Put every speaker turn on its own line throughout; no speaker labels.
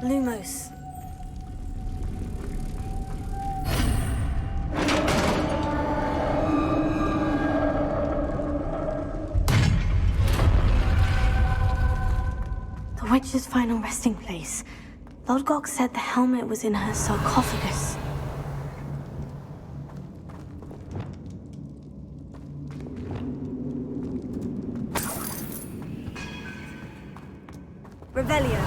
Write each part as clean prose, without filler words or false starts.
Lumos. The witch's final resting place. Lodgok said the helmet was in her sarcophagus. Revelio.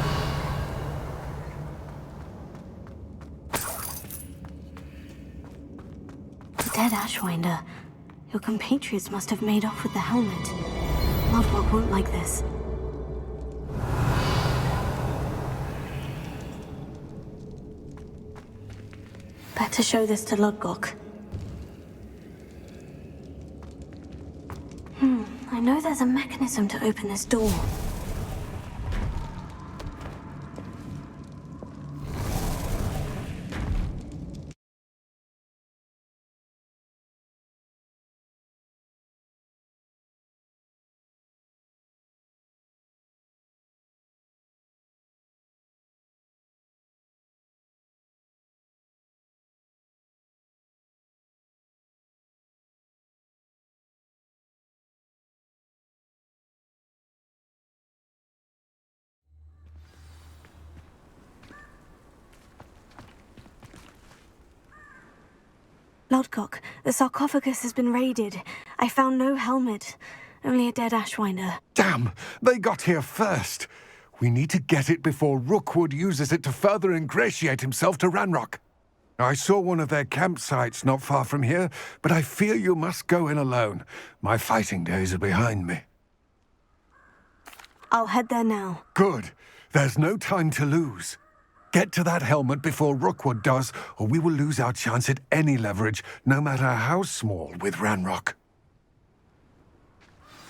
The dead Ashwinder. Your compatriots must have made off with the helmet. Lodgok won't like this. Better show this to Lodgok. I know there's a mechanism to open this door. Lodgok, the sarcophagus has been raided. I found no helmet, only a dead Ashwinder.
Damn! They got here first. We need to get it before Rookwood uses it to further ingratiate himself to Ranrock. I saw one of their campsites not far from here, but I fear you must go in alone. My fighting days are behind me.
I'll head there now.
Good. There's no time to lose. Get to that helmet before Rookwood does, or we will lose our chance at any leverage, no matter how small, with Ranrock.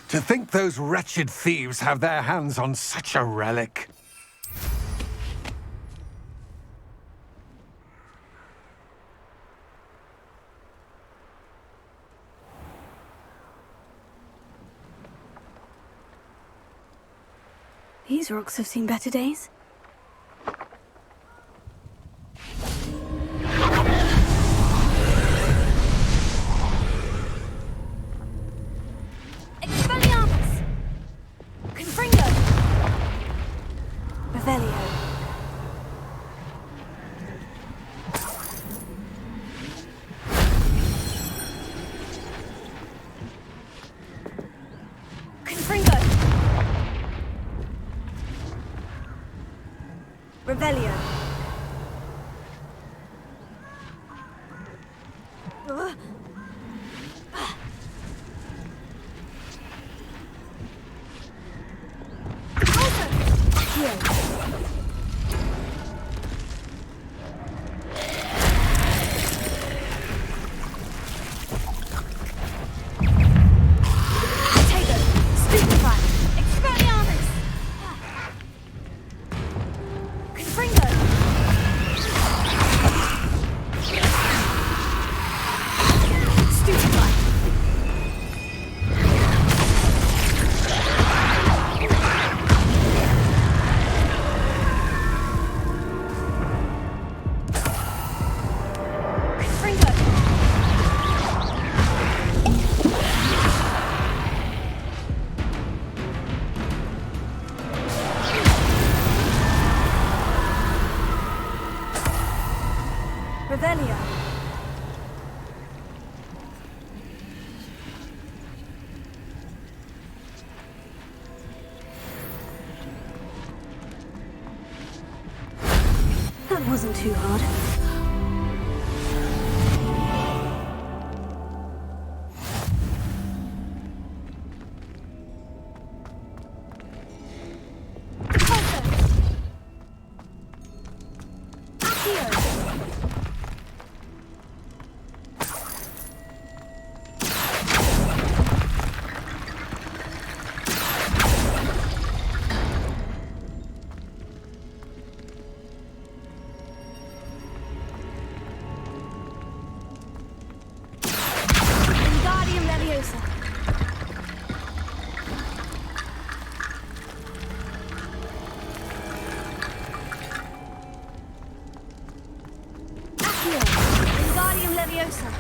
To think those wretched thieves have their hands on such a relic.
These rocks have seen better days. Revelio. Revelio. That wasn't too hard. Leviosa.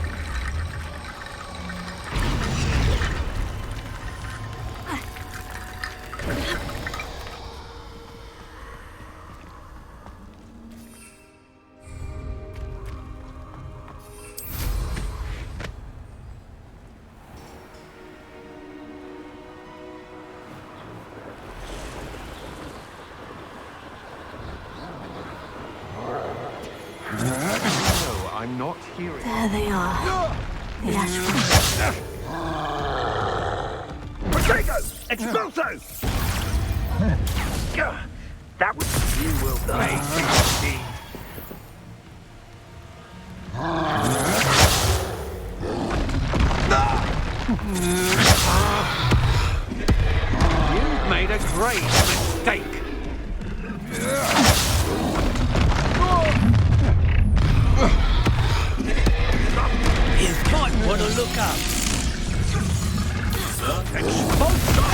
No, I'm not hearing.
There they are. The ash.
Potato! Expulso! That was... You will pay 16. You've made a great mistake. You might want to look up. Expulso!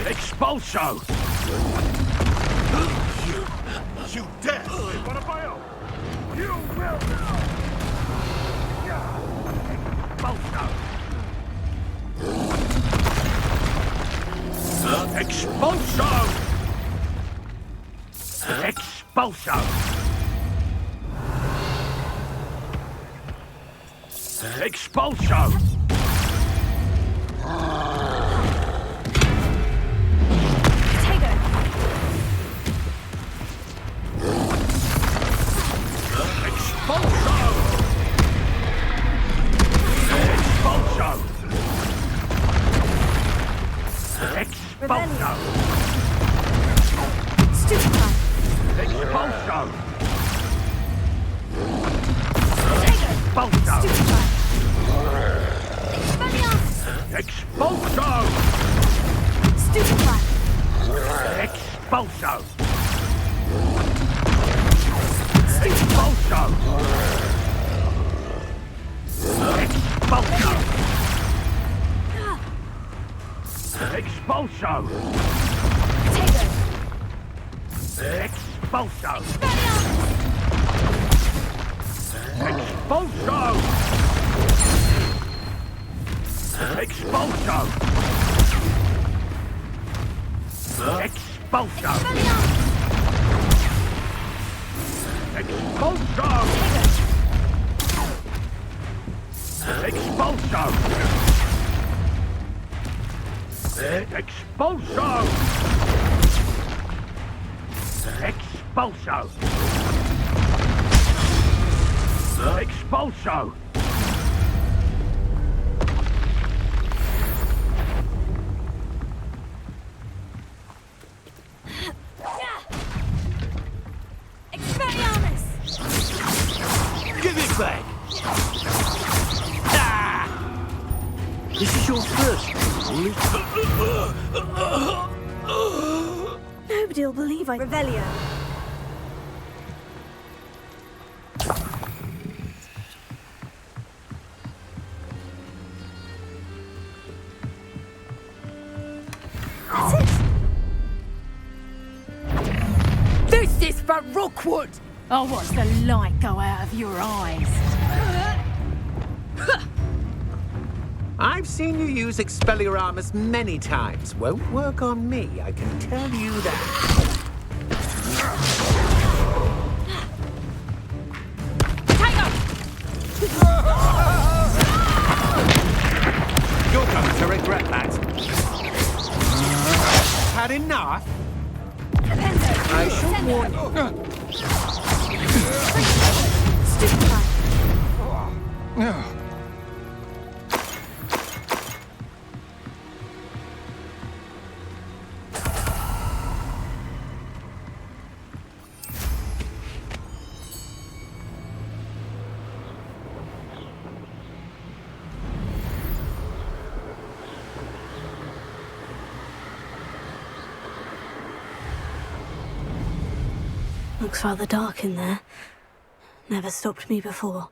Expulso! You dare! What about you? You will now! Expulso! Expulso! Expulso! Expulso! Expulso!
Stupefy.
Expulso!
Expulso.
Expulso! Expulso!
Stupefy.
Expulso!
Stupefy.
Expulso! Expulso! Expulso! Expulso! Expulso! Expulso! Expulso! Expulso! Expulso! Expulso! Expulso!
Expelliarmus.
Give it back! Ah! This is your first,
Nobody'll believe I... Revelio. That's it.
This is for Rookwood! Oh, watch the light go out of your eyes.
I've seen you use Expelliarmus many times. Won't work on me, I can tell you that. You're going to regret that. Had enough? I should warn you.
Stupefy. Looks rather dark in there. Never stopped me before.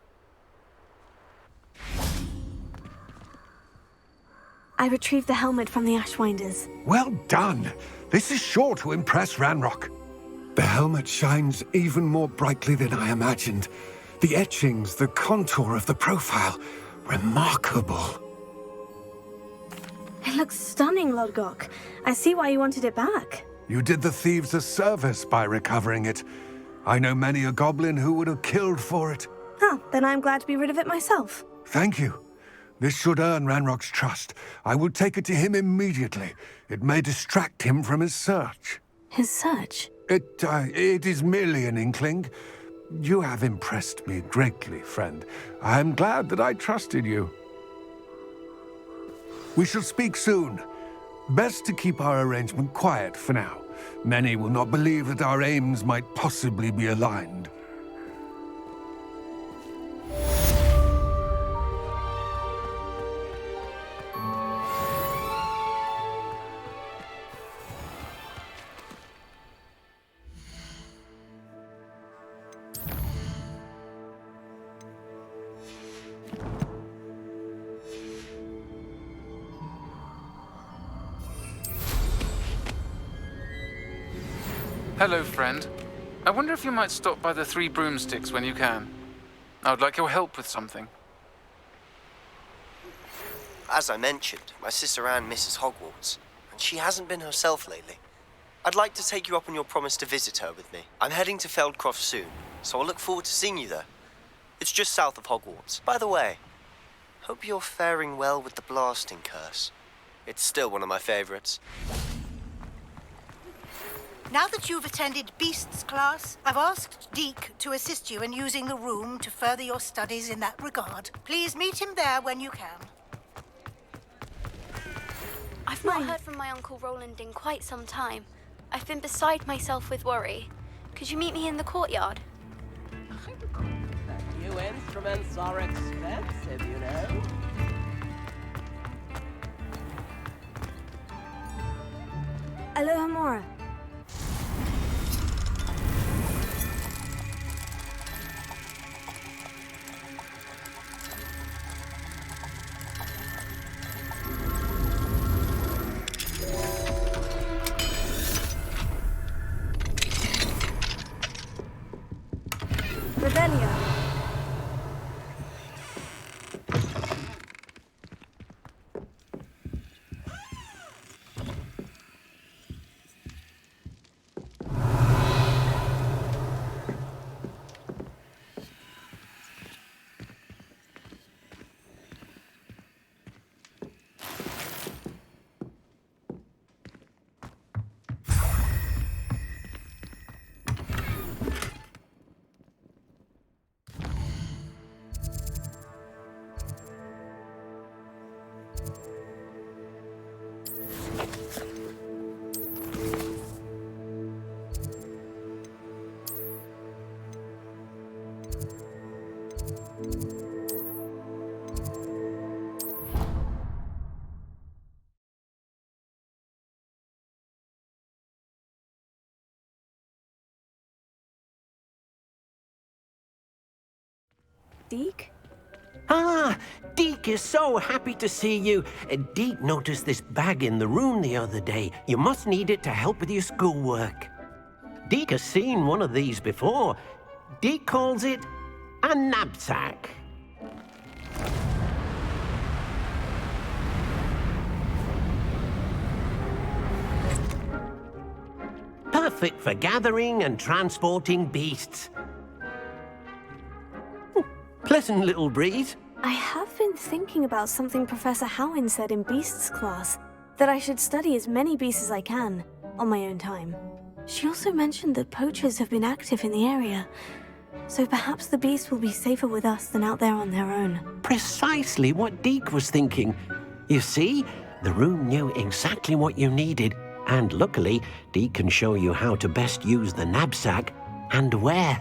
I retrieved the helmet from the Ashwinders.
Well done. This is sure to impress Ranrock. The helmet shines even more brightly than I imagined. The etchings, the contour of the profile, remarkable.
It looks stunning, Lodgok. I see why you wanted it back.
You did the thieves a service by recovering it. I know many a goblin who would have killed for it.
Ah, then I'm glad to be rid of it myself.
Thank you. This should earn Ranrock's trust. I will take it to him immediately. It may distract him from his search.
His search?
It is merely an inkling. You have impressed me greatly, friend. I am glad that I trusted you. We shall speak soon. Best to keep our arrangement quiet for now. Many will not believe that our aims might possibly be aligned.
Hello, friend. I wonder if you might stop by the Three Broomsticks when you can. I would like your help with something.
As I mentioned, my sister Anne misses Hogwarts, and she hasn't been herself lately. I'd like to take you up on your promise to visit her with me. I'm heading to Feldcroft soon, so I'll look forward to seeing you there. It's just south of Hogwarts. By the way, hope you're faring well with the blasting curse. It's still one of my favorites.
Now that you've attended Beasts class, I've asked Deke to assist you in using the room to further your studies in that regard. Please meet him there when you can.
I've not heard from my Uncle Roland in quite some time. I've been beside myself with worry. Could you meet me in the courtyard?
New instruments are expensive, you know.
Aloha Mora. Rebellion. Deke?
Ah, Deke is so happy to see you. Deke noticed this bag in the room the other day. You must need it to help with your schoolwork. Deke has seen one of these before. Deke calls it a knapsack. Perfect for gathering and transporting beasts. Pleasant little breeze.
I have been thinking about something Professor Howin said in Beasts class, that I should study as many beasts as I can, on my own time. She also mentioned that poachers have been active in the area, so perhaps the beasts will be safer with us than out there on their own.
Precisely what Deke was thinking. You see, the room knew exactly what you needed, and luckily, Deke can show you how to best use the knapsack and where.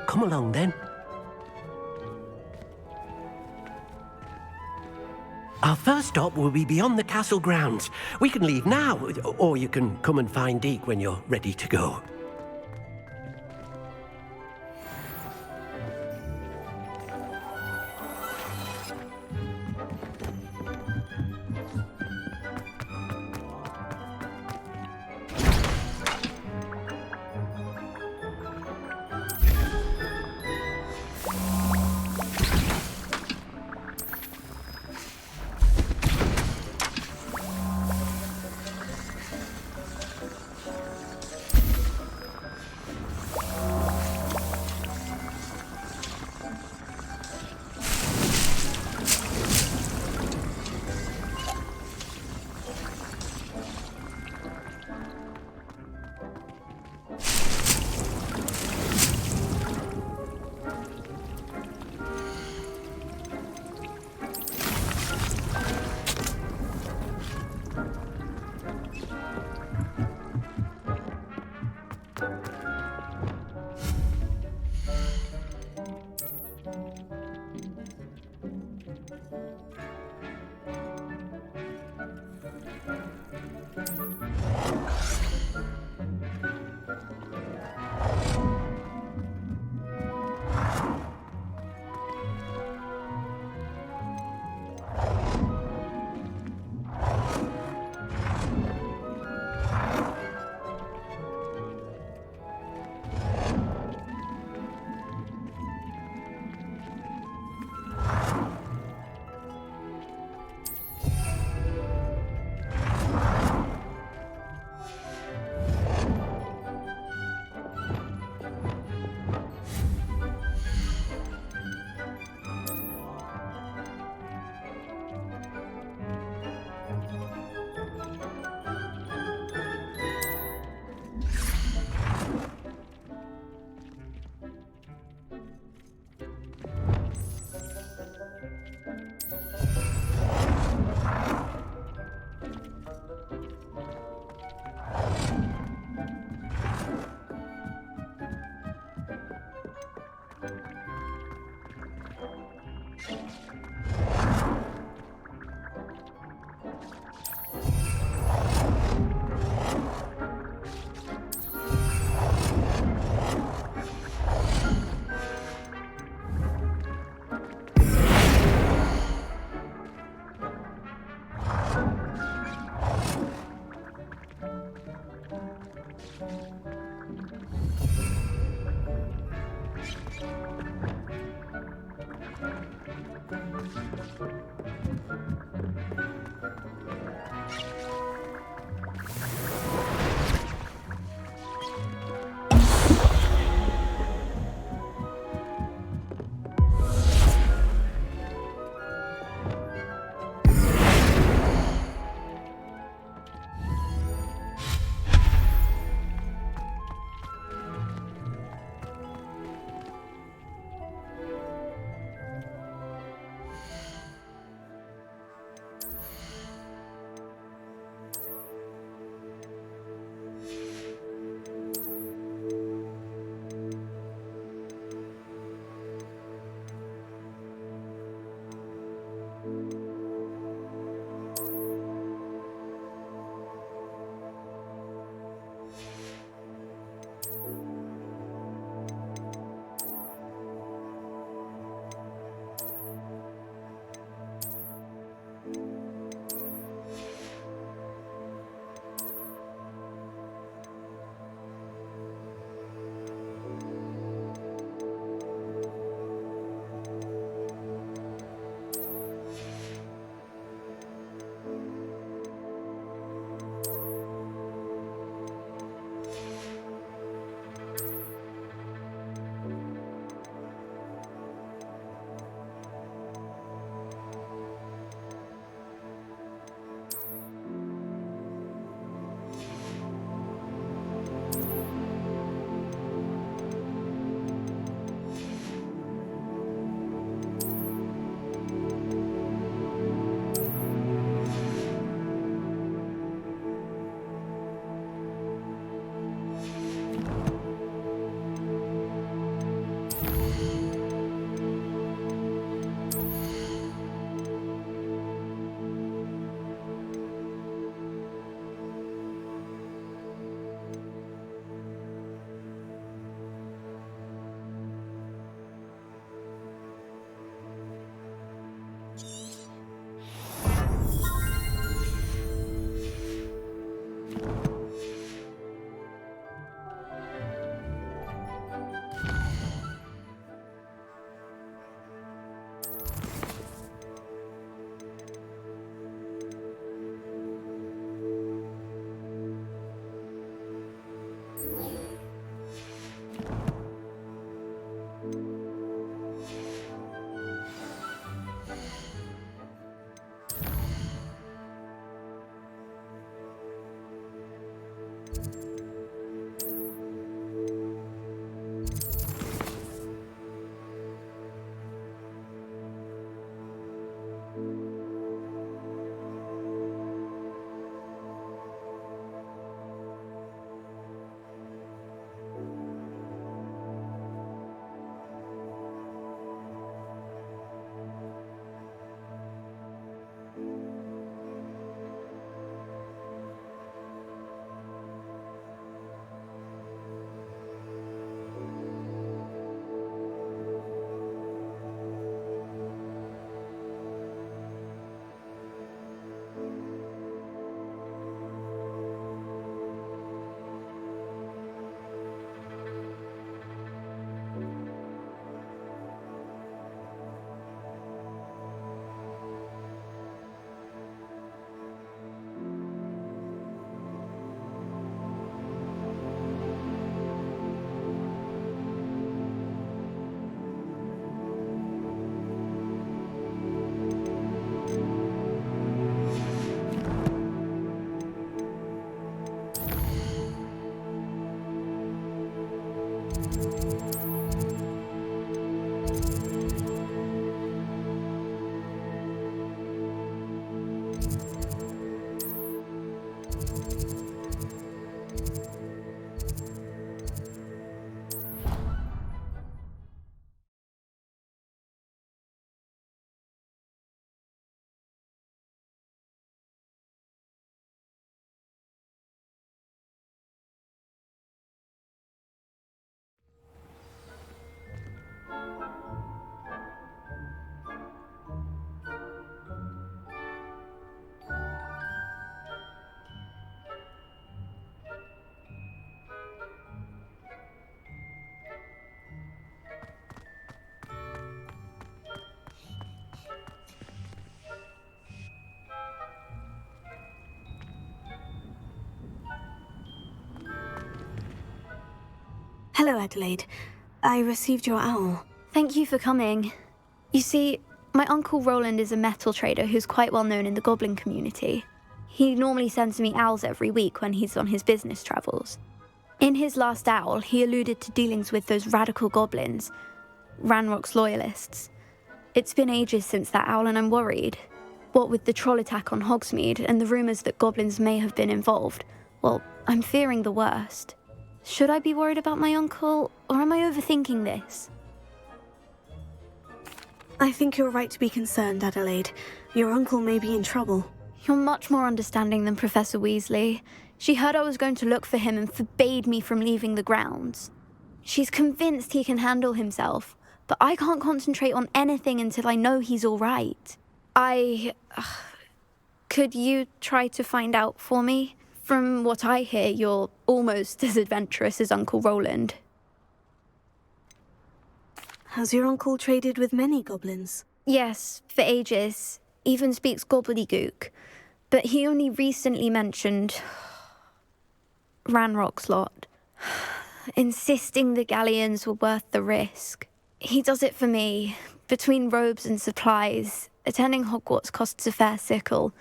Come along, then. Our first stop will be beyond the castle grounds. We can leave now, or you can come and find Deke when you're ready to go.
Hello, Adelaide. I received your owl.
Thank you for coming. You see, my Uncle Roland is a metal trader who's quite well known in the goblin community. He normally sends me owls every week when he's on his business travels. In his last owl, he alluded to dealings with those radical goblins, Ranrock's loyalists. It's been ages since that owl and I'm worried. What with the troll attack on Hogsmeade and the rumours that goblins may have been involved, well, I'm fearing the worst. Should I be worried about my uncle, or am I overthinking this?
I think you're right to be concerned, Adelaide. Your uncle may be in trouble.
You're much more understanding than Professor Weasley. She heard I was going to look for him and forbade me from leaving the grounds. She's convinced he can handle himself, but I can't concentrate on anything until I know he's all right. Could you try to find out for me? From what I hear, you're almost as adventurous as Uncle Roland.
Has your uncle traded with many goblins?
Yes, for ages. Even speaks gobbledygook. But he only recently mentioned Ranrock's lot, insisting the galleons were worth the risk. He does it for me. Between robes and supplies, attending Hogwarts costs a fair sickle.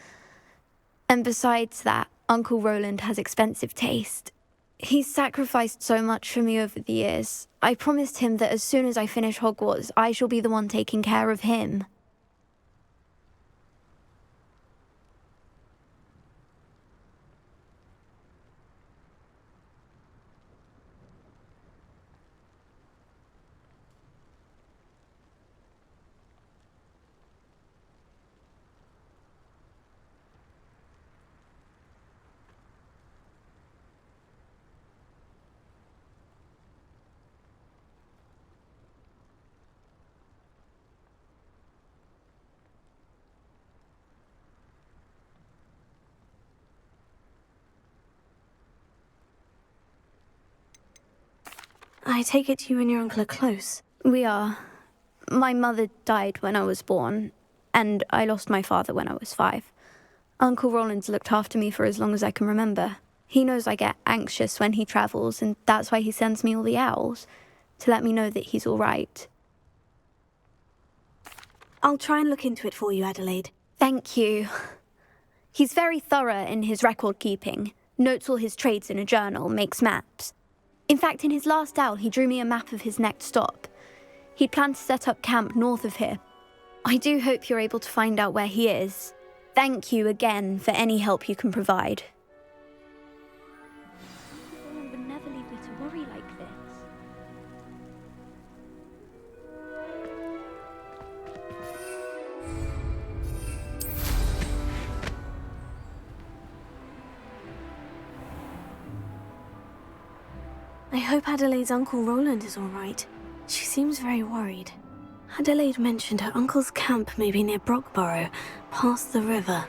And besides that, Uncle Roland has expensive taste. He's sacrificed so much for me over the years. I promised him that as soon as I finish Hogwarts, I shall be the one taking care of him.
I take it you and your uncle are close.
We are. My mother died when I was born, and I lost my father when I was 5. Uncle Roland's looked after me for as long as I can remember. He knows I get anxious when he travels, and that's why he sends me all the owls, to let me know that he's all right.
I'll try and look into it for you, Adelaide.
Thank you. He's very thorough in his record keeping, notes all his trades in a journal, makes maps. In fact, in his last owl, he drew me a map of his next stop. He'd planned to set up camp north of here. I do hope you're able to find out where he is. Thank you again for any help you can provide. Roland would never leave me to worry like this.
I hope Adelaide's Uncle Roland is all right. She seems very worried. Adelaide mentioned her uncle's camp may be near Brockborough, past the river.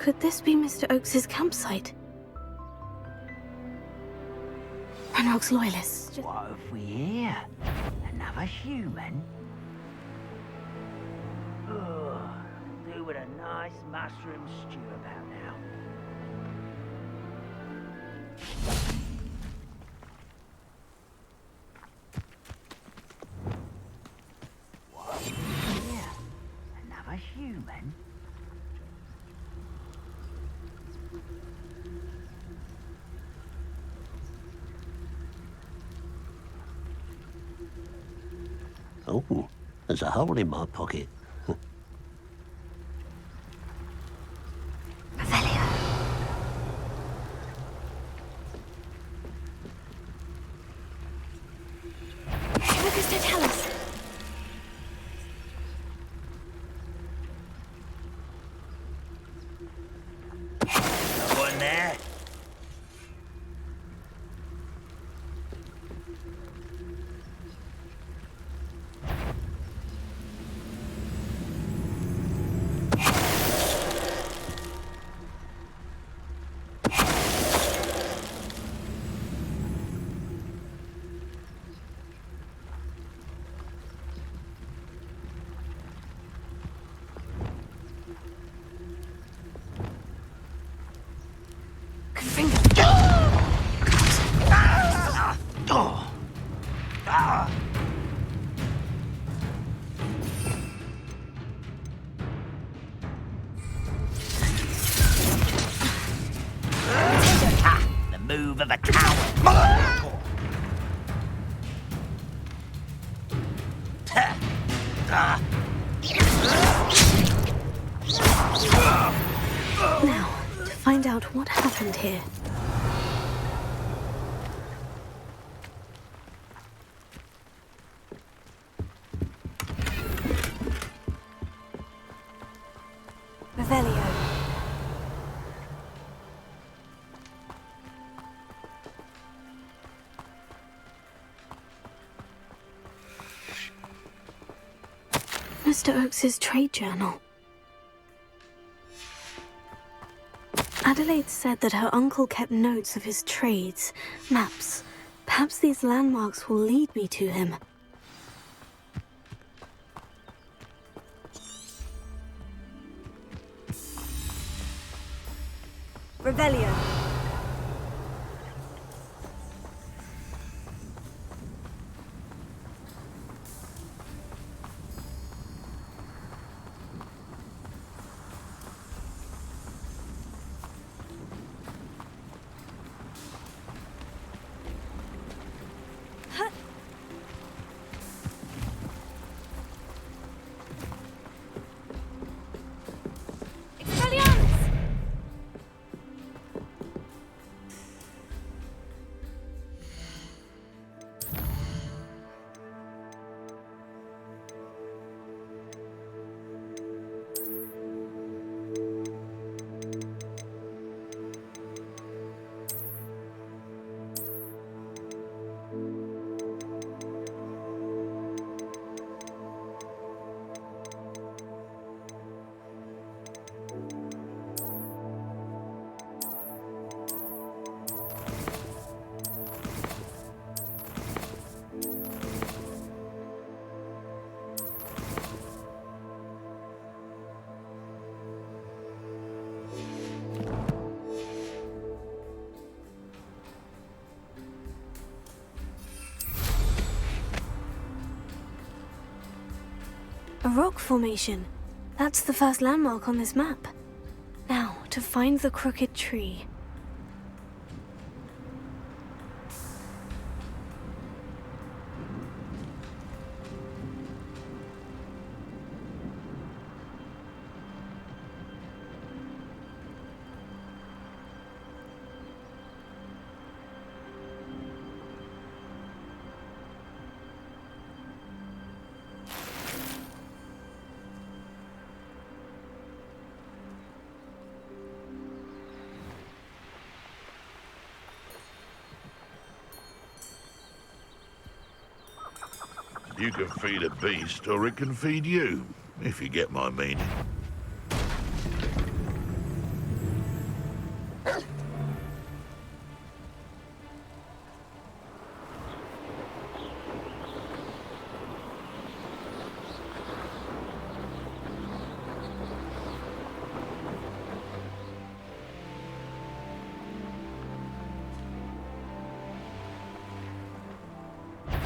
Could this be Mr. Oakes's campsite? Ranrock's loyalists.
What have we here? Another human? Oh, do with a nice mushroom stew about now. What have we here? Another human?
Oh, there's a hole in my pocket.
Focus to tell us.
No one there? The move of a coward.
Now, to find out what happened here. Revelio. Mr. Oakes's trade journal. Adelaide said that her uncle kept notes of his trades, maps. Perhaps these landmarks will lead me to him. Revelio. A rock formation. That's the first landmark on this map. Now, to find the crooked tree.
You can feed a beast, or it can feed you, if you get my meaning.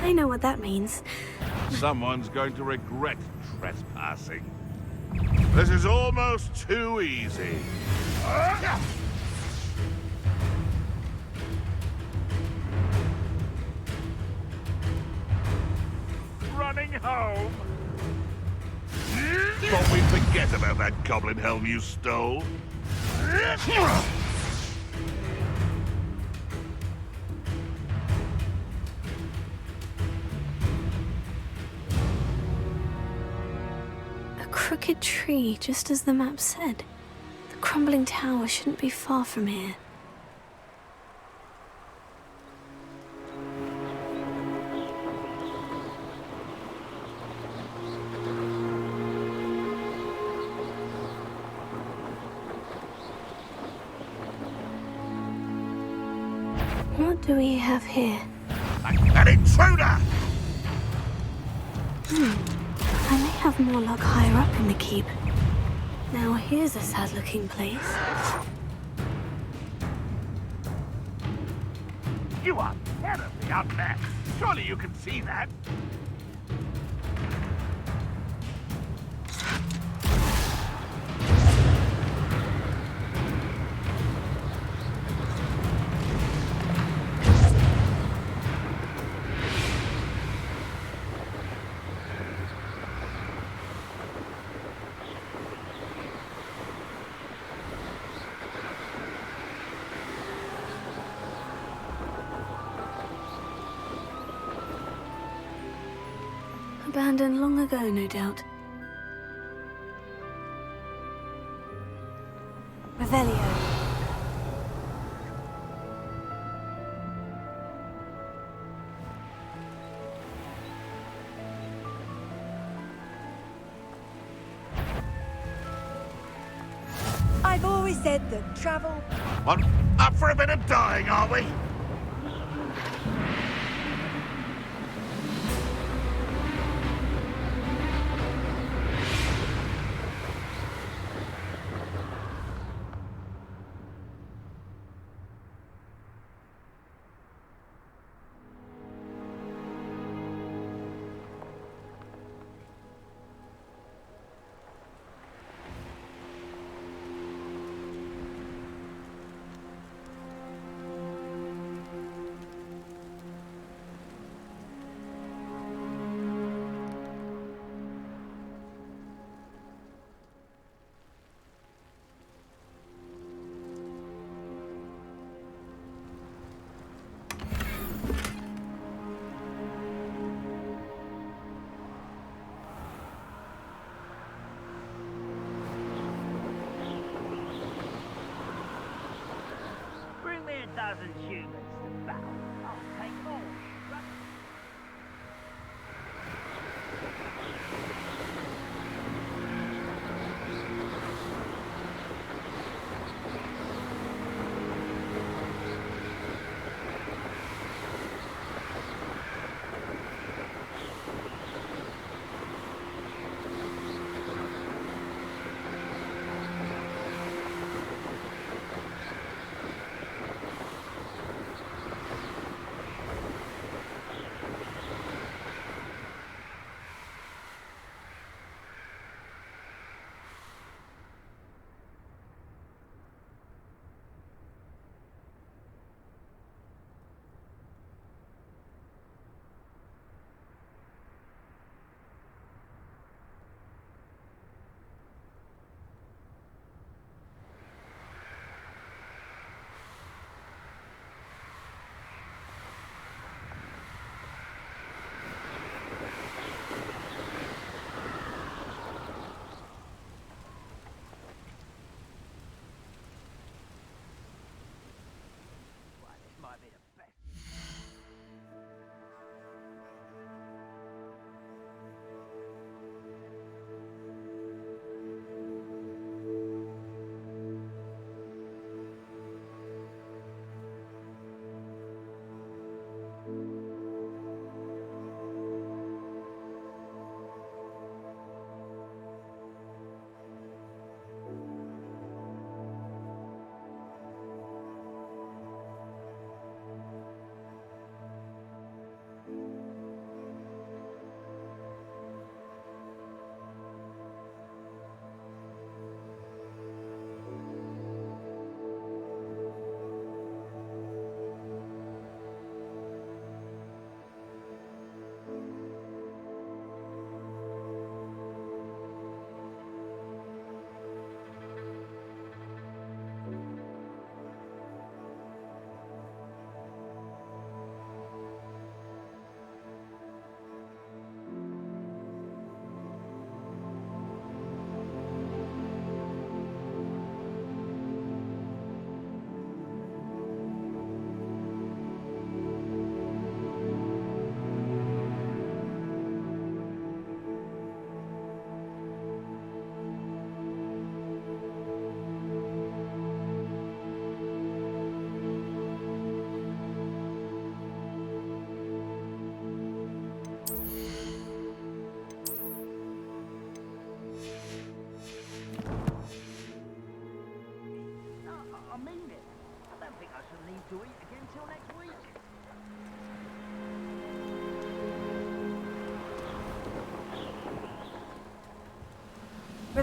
I know what that means.
Someone's going to regret trespassing. This is almost too easy. Running home. Thought we'd forget about that goblin helm you stole.
A crooked tree, just as the map said. The crumbling tower shouldn't be far from here. What do we have here?
An intruder!
I may have more luck higher up in the keep. Now here's a sad-looking place.
You are terribly unmet. Surely you can see that.
Abandoned long ago, no doubt. Revelio.
I've always said that travel...
Up for a bit of dying, are we?
Bring me a dozen humans to battle. I'll take all.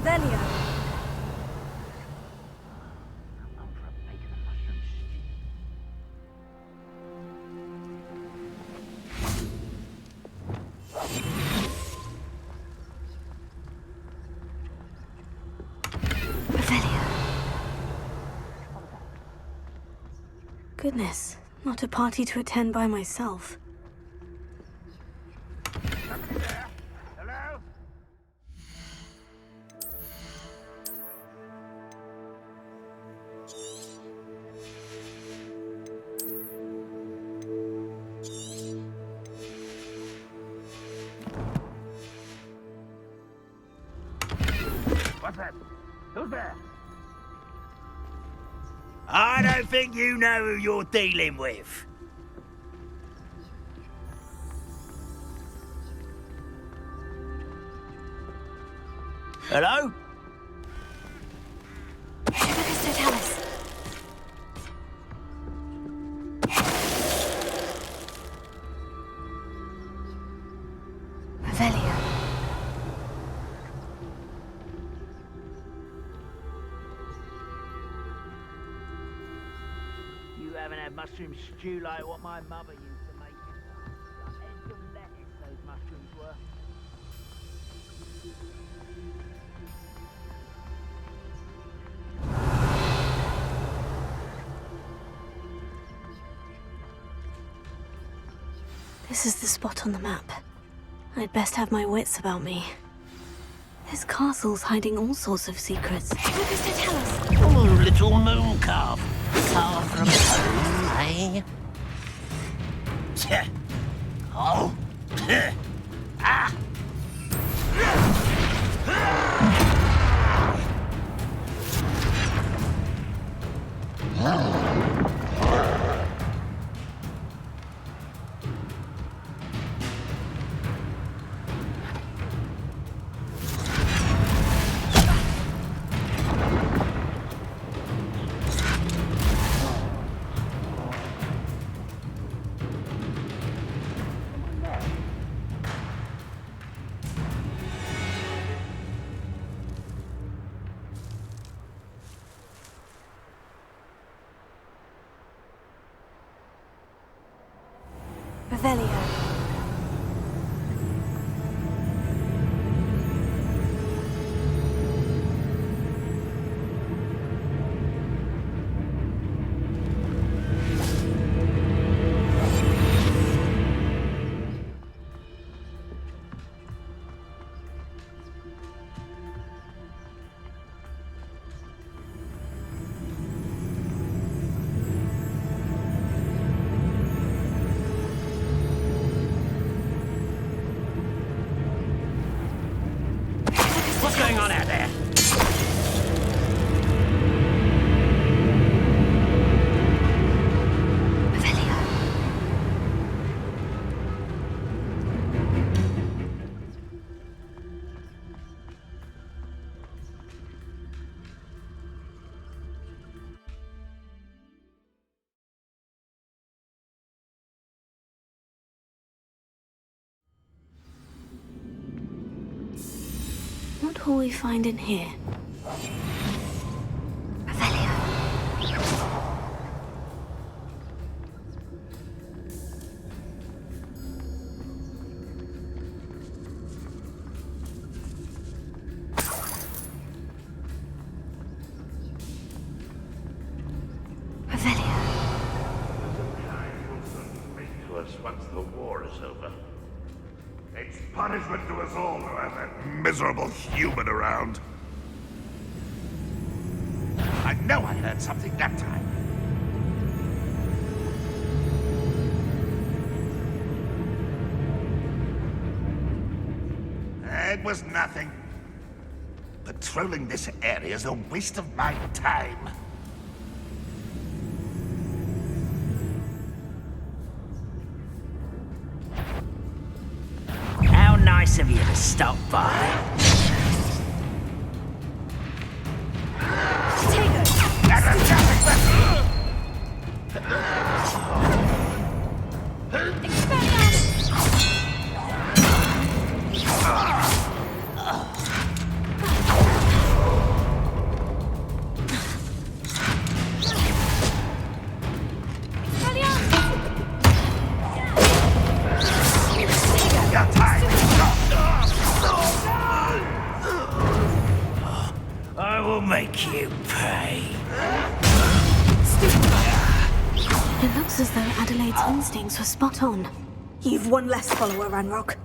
Revelio. Goodness, not a party to attend by myself.
Hello? What's that? Who's there? I don't think you know who you're dealing with. Hello?
Revelio.
You haven't had mushroom stew like what my mother used to make it. Like eggs and lettuce, those mushrooms were.
This is the spot on the map. I'd best have my wits about me. This castle's hiding all sorts of secrets. What does it tell us?
Oh, little moon calf. Far from home, eh?
Tch. Oh. Ah.
Revelio.
What's going on out there?
What will we find in here?
To us once the war is over. It's punishment to us all to have that miserable human around. I know I heard something that time. It was nothing. Patrolling this area is a waste of my time.
How nice of you to stop by.
make you pay.
It looks as though Adelaide's instincts were spot on.
You've one less follower, Ranrock.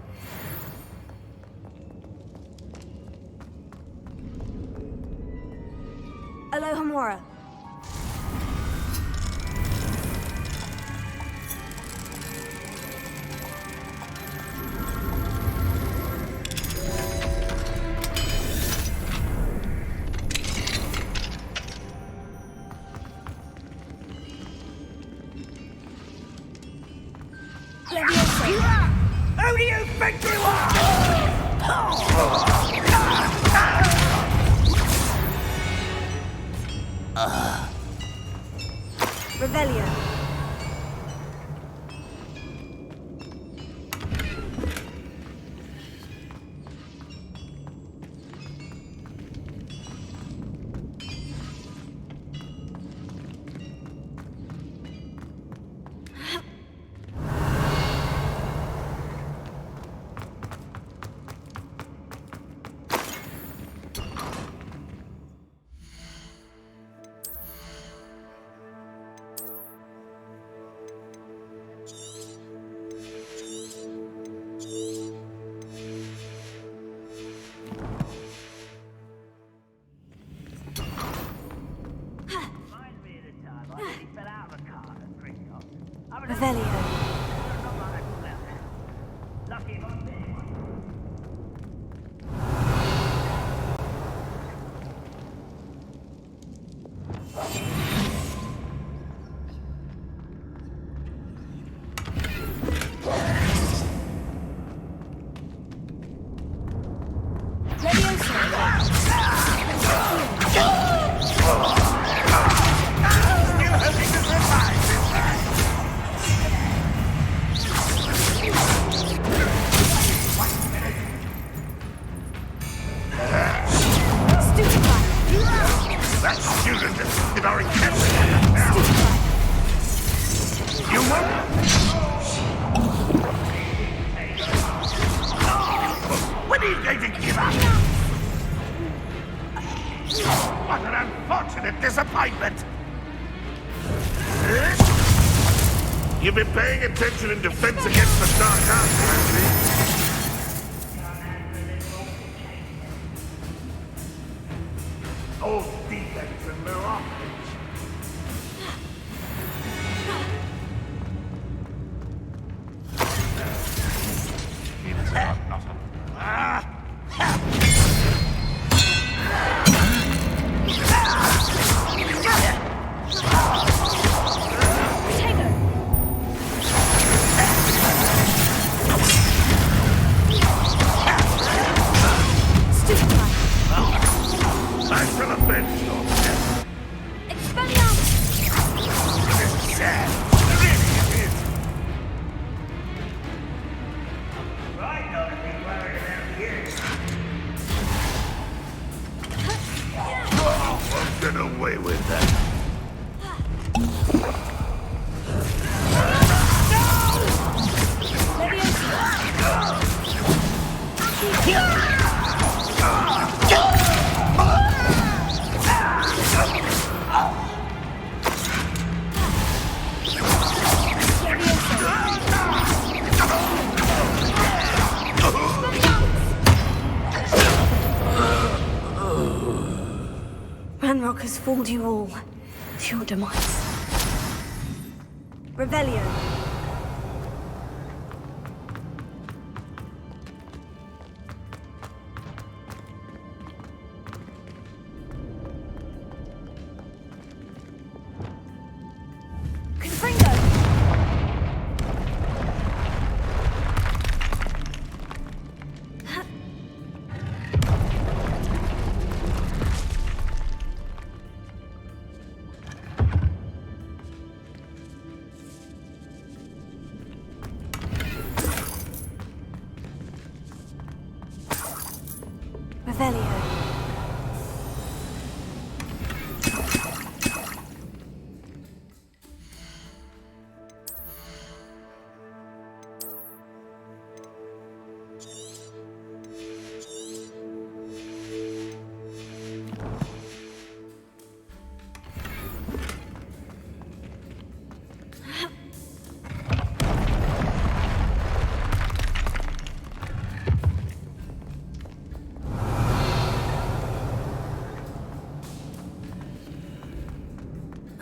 Alohomora.
Who do you think you are?
Revelio. Revelio.
That student is in our encampment now. You won't. When are you going to give up? What an unfortunate disappointment. You've been paying attention in defense against the dark arts, haven't you? Old defense and their offense. I shall avenge your death. This is sad. Really it is. Right, don't be worried about the edge. Oh, get away with that.
Ranrock has fooled you all to your demise.
Revelio.
Revelio.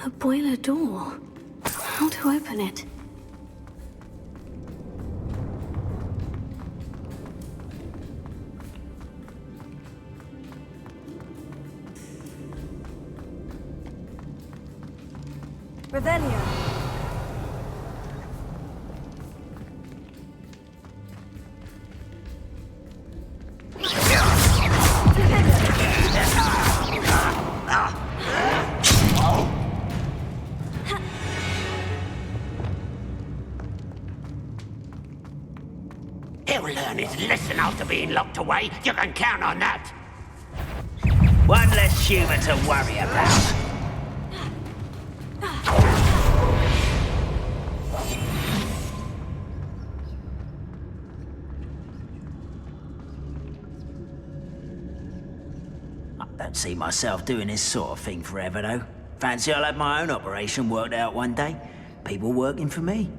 A boiler door. How to open it?
Revelio.
He'll learn his lesson after being locked away. You can count on that.
One less humour to worry about. I don't see myself doing this sort of thing forever, though. Fancy I'll have my own operation worked out one day. People working for me.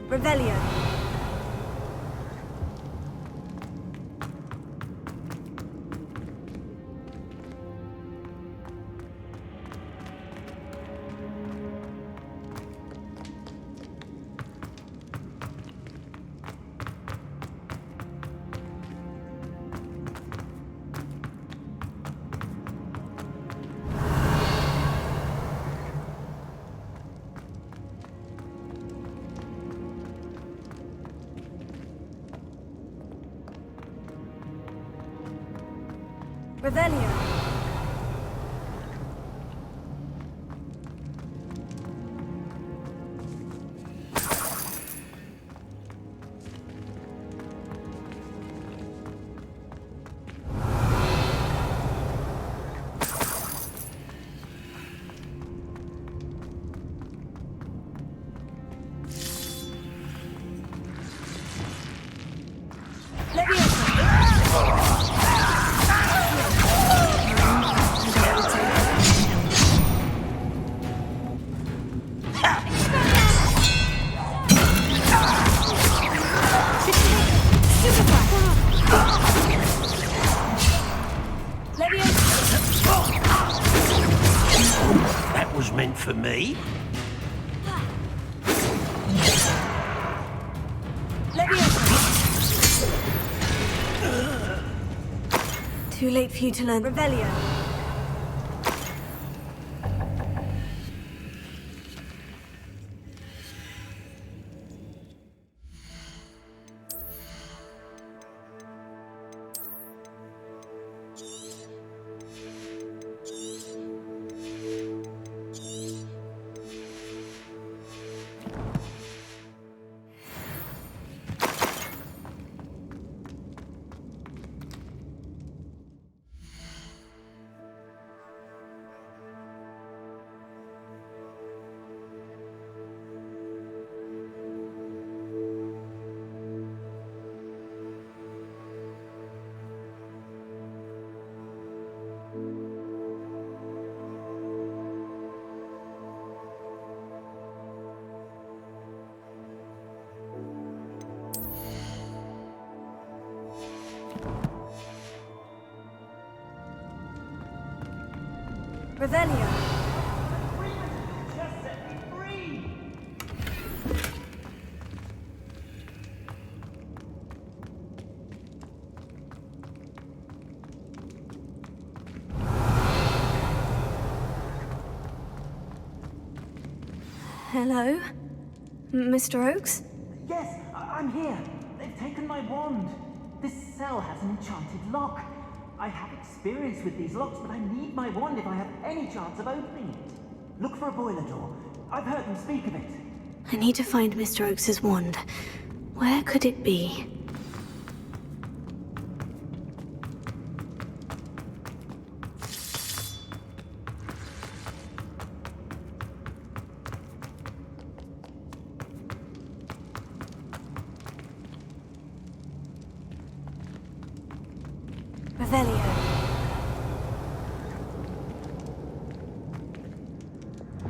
Revelio. Revelio.
That was meant for me.
Too late for you to learn.
Revelio. Revelio.
Just set me free!
Hello? Mr. Oakes?
Yes, I'm here. They've taken my wand. This cell has an enchanted lock. I have experience with these locks, but I need my wand if I have any chance of opening it. Look for a boiler door. I've heard them speak of it.
I need to find Mr. Oakes's wand. Where could it be? Revelio.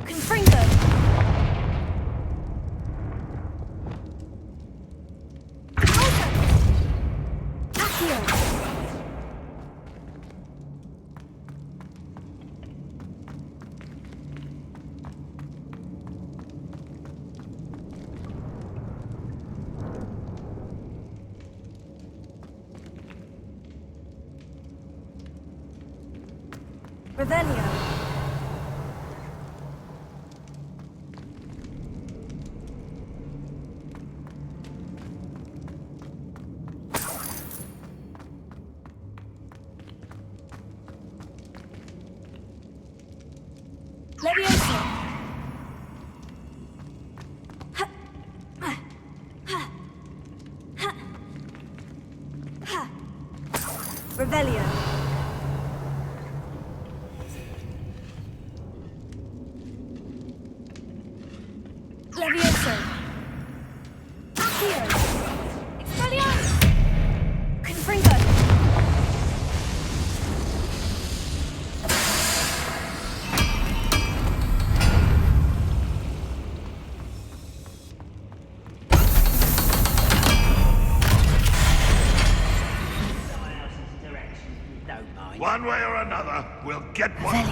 Confringo. Accio. Revelio. Levioso. Ha. Ha. Ha. Ha. Revelio. Levioso. Accio. Expelliarmus. Confringo.
One way or another, we'll get one.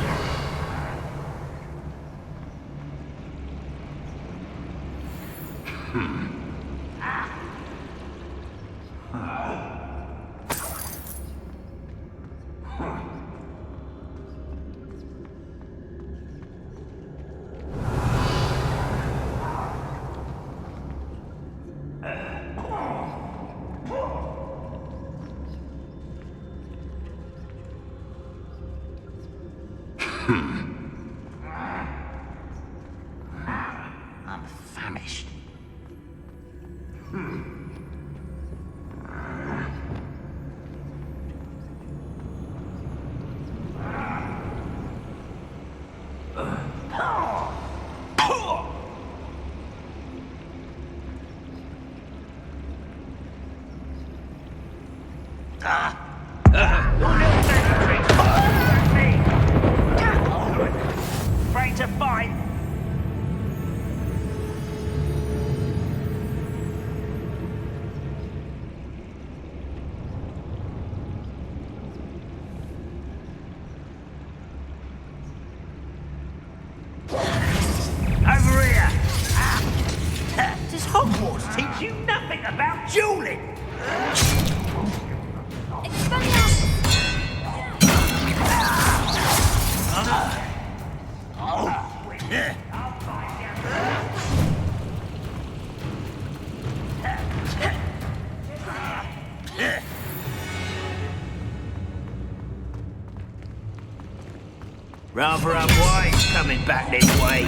I'm famished. Afraid to fight. Over here! Does Hogwarts teach you nothing about dueling? Rather unwise coming back this way.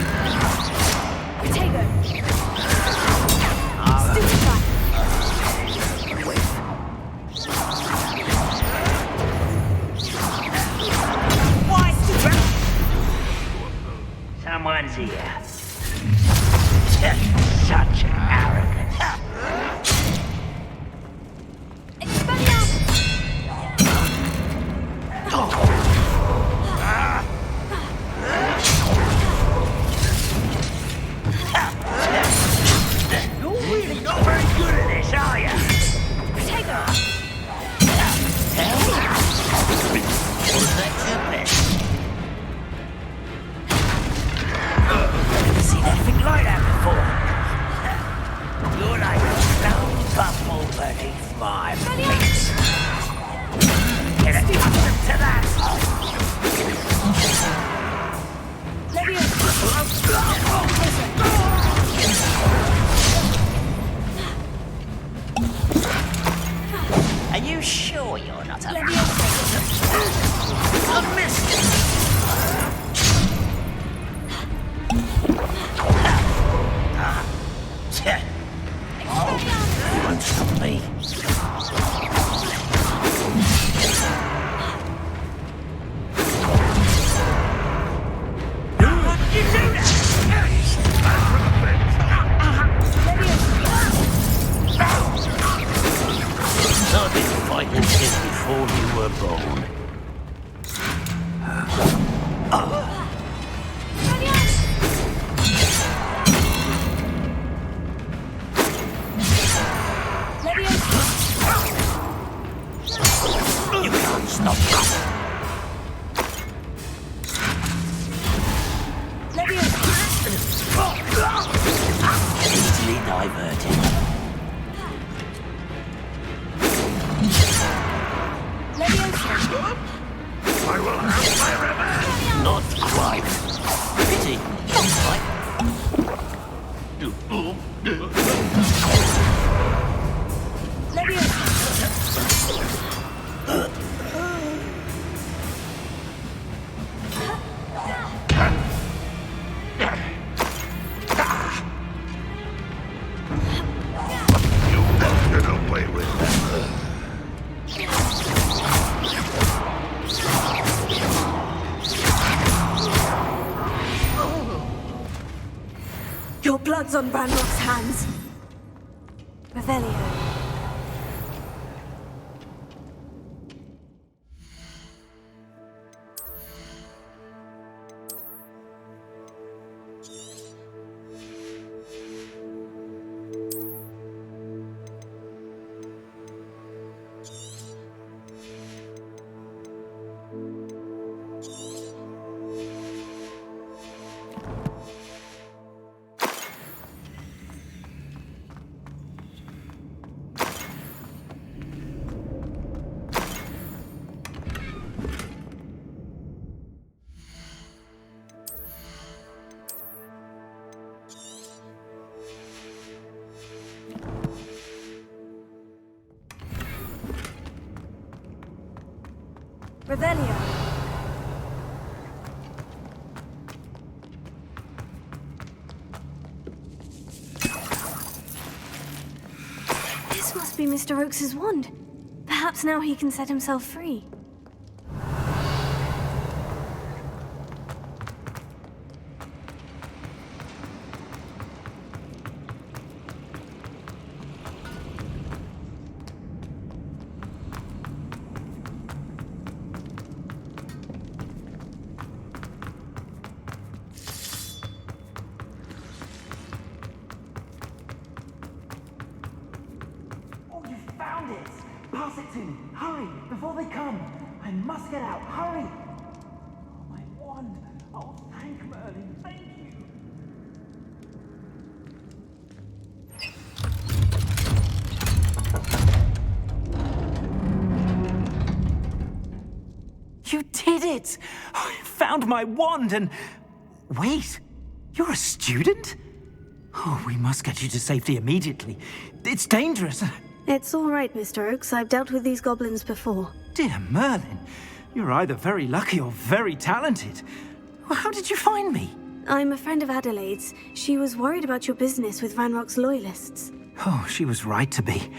Potato. Stupefy. Why stupid?
Someone's here. Such arrogance. You're really not very good at this, are you? Seen anything like that before? You're like a stone bubble beneath my feet. Get accustomed to that. Are you sure you're not a I missed it. bone. You can't stop this. Easily diverted.
I will have my revenge!
Not quite. Pity. Not quite.
You won't get away with that.
Your blood's on Ranrock's hands. Revelio. Revelio. This must be Mr. Oakes's wand. Perhaps now he can set himself free.
Found it! Pass it to me! Hurry! Before they come! I must get out! Hurry! Oh, my wand! Oh, thank Merlin! Thank you! You did it! I found my wand and... Wait! You're a student? Oh, we must get you to safety immediately. It's dangerous.
It's all right, Mr. Oakes. I've dealt with these goblins before.
Dear Merlin, you're either very lucky or very talented. Well, how did you find me?
I'm a friend of Adelaide's. She was worried about your business with Ranrock's loyalists.
Oh, she was right to be.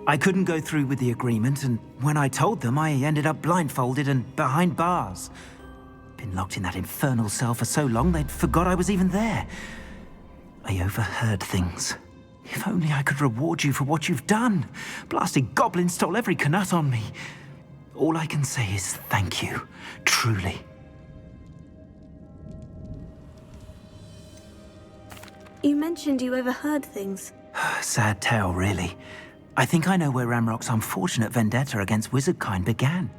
I couldn't go through with the agreement, and when I told them, I ended up blindfolded and behind bars. Been locked in that infernal cell for so long, they'd forgot I was even there. I overheard things. If only I could reward you for what you've done. Blasted goblin stole every canut on me. All I can say is thank you, truly.
You mentioned you overheard things.
Sad tale, really. I think I know where Ranrock's unfortunate vendetta against wizardkind began.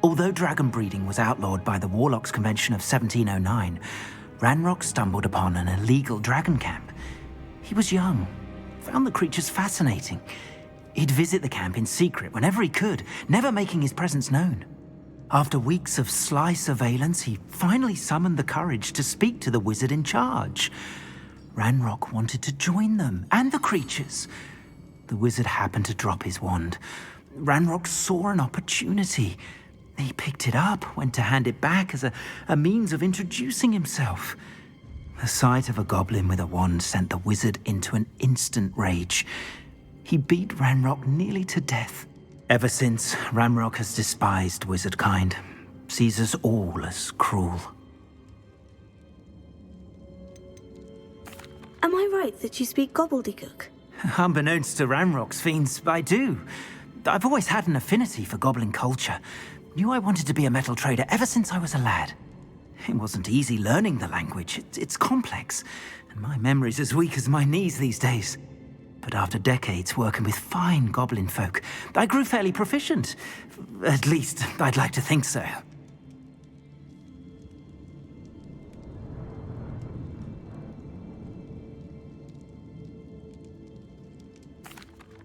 Although dragon breeding was outlawed by the Warlocks Convention of 1709, Ranrock stumbled upon an illegal dragon camp. He was young, found the creatures fascinating. He'd visit the camp in secret whenever he could, never making his presence known. After weeks of sly surveillance, he finally summoned the courage to speak to the wizard in charge. Ranrock wanted to join them, and the creatures. The wizard happened to drop his wand. Ranrock saw an opportunity. He picked it up, went to hand it back as a means of introducing himself. The sight of a goblin with a wand sent the wizard into an instant rage. He beat Ranrock nearly to death. Ever since, Ranrock has despised wizardkind, sees us all as cruel.
Am I right that you speak gobbledygook?
Unbeknownst to Ranrock's fiends, I do. I've always had an affinity for goblin culture. Knew I wanted to be a metal trader ever since I was a lad. It wasn't easy learning the language. It's complex, and my memory's as weak as my knees these days. But after decades working with fine goblin folk, I grew fairly proficient. At least, I'd like to think so.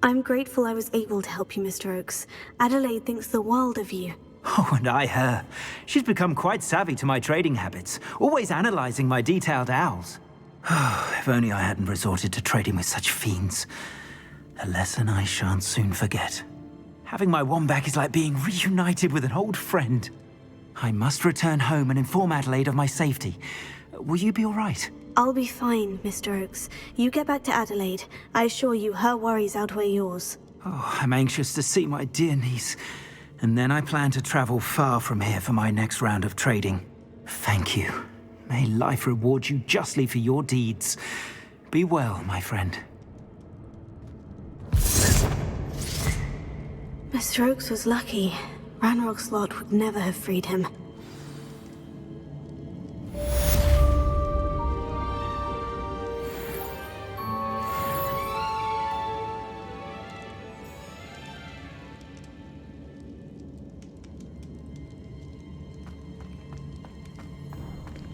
I'm grateful I was able to help you, Mr. Oakes. Adelaide thinks the world of you.
Oh, and I her. She's become quite savvy to my trading habits, always analyzing my detailed owls. If only I hadn't resorted to trading with such fiends. A lesson I shan't soon forget. Having my wand back is like being reunited with an old friend. I must return home and inform Adelaide of my safety. Will you be all right?
I'll be fine, Mr. Oakes. You get back to Adelaide. I assure you, her worries outweigh yours.
Oh, I'm anxious to see my dear niece. And then I plan to travel far from here for my next round of trading. Thank you. May life reward you justly for your deeds. Be well, my friend.
Mr. Oakes was lucky. Ranrock's lot would never have freed him.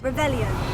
Revelio.